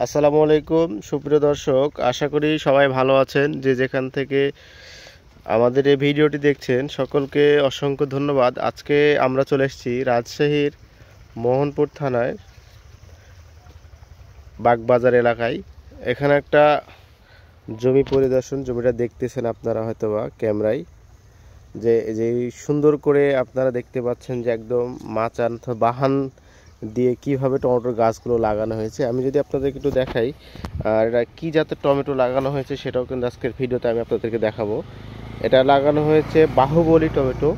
আসসালামু আলাইকুম সুপ্রিয় দর্শক, আশা করি সবাই ভালো আছেন। যে যেখান থেকে আমাদের এই ভিডিওটি দেখছেন সকলকে অসংখ্য ধন্যবাদ। আজকে আমরা চলে এসেছি রাজশাহীর মোহনপুর থানায় বাগবাজার এলাকায়। এখানে একটা জমি পরিদর্শন, জমিটা দেখতেছেন আপনারা হয়তোবা ক্যামেরায়, যে সুন্দর করে আপনারা দেখতে পাচ্ছেন যে একদম মাচান বাহান দিয়ে কিভাবে টমেটোর গাছগুলো লাগানো হয়েছে। আমি যদি আপনাদেরকে একটু দেখাই, আর এটা কী জাতের টমেটো লাগানো হয়েছে সেটাও কিন্তু আজকের ভিডিওতে আমি আপনাদেরকে দেখাবো। এটা লাগানো হয়েছে বাহুবলী টমেটো।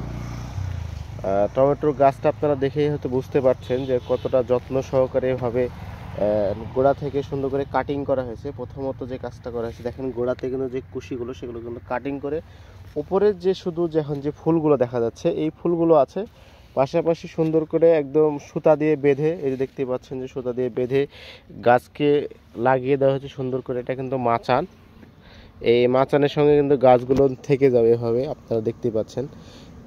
টমেটোর গাছটা আপনারা দেখেই হয়তো বুঝতে পারছেন যে কতটা যত্ন সহকারে এভাবে গোড়া থেকে সুন্দর করে কাটিং করা হয়েছে। প্রথমত যে কাজটা করা হয়েছে, দেখেন গোড়াতে কিন্তু যে কুশিগুলো সেগুলো কিন্তু কাটিং করে উপরের যে শুধু যখন যে ফুলগুলো দেখা যাচ্ছে এই ফুলগুলো আছে, পাশাপাশি সুন্দর করে একদম সুতা দিয়ে বেঁধে, এই যে দেখতে পাচ্ছেন যে সুতা দিয়ে বেঁধে গাছকে লাগিয়ে দেওয়া হয়েছে সুন্দর করে। এটা কিন্তু মাচান, এই মাচানের সঙ্গে কিন্তু গাছগুলো থেকে যাবে এভাবে, আপনারা দেখতে পাচ্ছেন।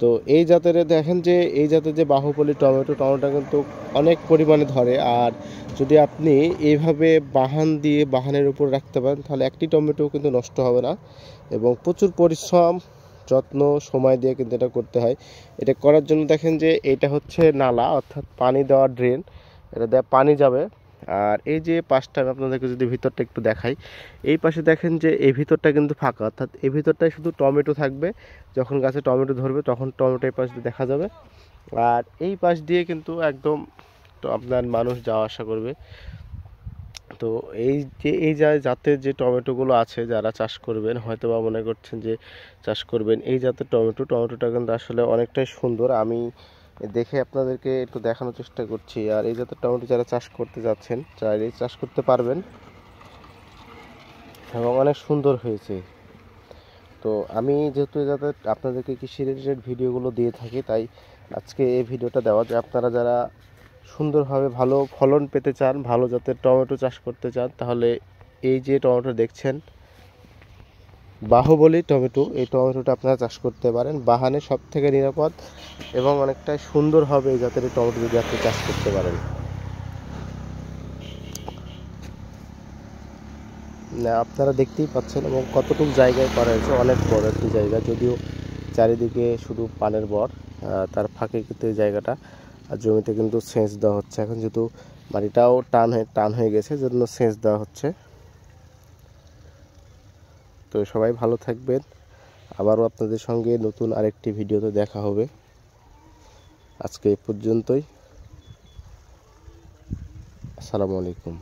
তো এই জাতের দেখেন যে এই জাতের যে বাহুবলী টমেটোটা কিন্তু অনেক পরিমাণে ধরে। আর যদি আপনি এইভাবে বাহান দিয়ে বাহানের উপর রাখতে পারেন তাহলে একটি টমেটো কিন্তু নষ্ট হবে না, এবং প্রচুর পরিশ্রম যত্ন সময় দিয়ে কিন্তু এটা করতে হয়। এটা করার জন্য দেখেন যে এটা হচ্ছে নালা, অর্থাৎ পানি দেওয়া ড্রেন, এটা দেওয়া পানি যাবে। আর এই যে পাশটা আমি আপনাদেরকে যদি ভিতরটা একটু দেখাই, এই পাশে দেখেন যে এই ভিতরটা কিন্তু ফাঁকা, অর্থাৎ এই ভিতরটায় শুধু টমেটো থাকবে। যখন গাছে টমেটো ধরবে তখন টমেটো এই পাশ দিয়ে দেখা যাবে। আর এই পাশ দিয়ে কিন্তু একদম তো আপনার মানুষ যাওয়া আসা করবে। তো এই জাতের যে টমেটোগুলো আছে, যারা চাষ করবেন হয়তো বা মনে করছেন যে চাষ করবেন এই জাতের টমেটোটা কিন্তু আসলে অনেকটাই সুন্দর। আমি দেখে আপনাদেরকে একটু দেখানোর চেষ্টা করছি। আর এই জাতের টমেটো যারা চাষ করতে যাচ্ছেন চাইলে চাষ করতে পারবেন, এবং অনেক সুন্দর হয়েছে। তো আমি যেহেতু এই জাতের আপনাদেরকে কৃষি রিলেটেড ভিডিওগুলো দিয়ে থাকি, তাই আজকে এই ভিডিওটা দেওয়া, যে আপনারা যারা সুন্দরভাবে ভালো ফলন পেতে চান, ভালো জাতের টমেটো চাষ করতে চান, তাহলে এই যে টমেটো দেখছেন বাহুবলী টমেটো, এই টমেটোটা আপনারা চাষ করতে পারেন। বাহানে সব থেকে নিরাপদ এবং অনেকটাই সুন্দর হবে এই জাতের টমেটো যদি আপনি চাষ করতে পারেন। না, আপনারা দেখতেই পাচ্ছেন এবং কতটুকু জায়গায় করা হয়েছে, অনেক বড় একটি জায়গা, যদিও চারিদিকে শুধু পানের বর, তার ফাঁকে কিন্তু এই জায়গাটা আর জমিতে কিন্তু সেচ দেওয়া হচ্ছে। এখন যেহেতু মাটিটাও টান হয়ে গেছে, জন্য সেচ দেওয়া হচ্ছে। তো সবাই ভালো থাকবেন, আবারও আপনাদের সঙ্গে নতুন আরেকটি ভিডিওতে দেখা হবে। আজকে এই পর্যন্তই। আসসালামু আলাইকুম।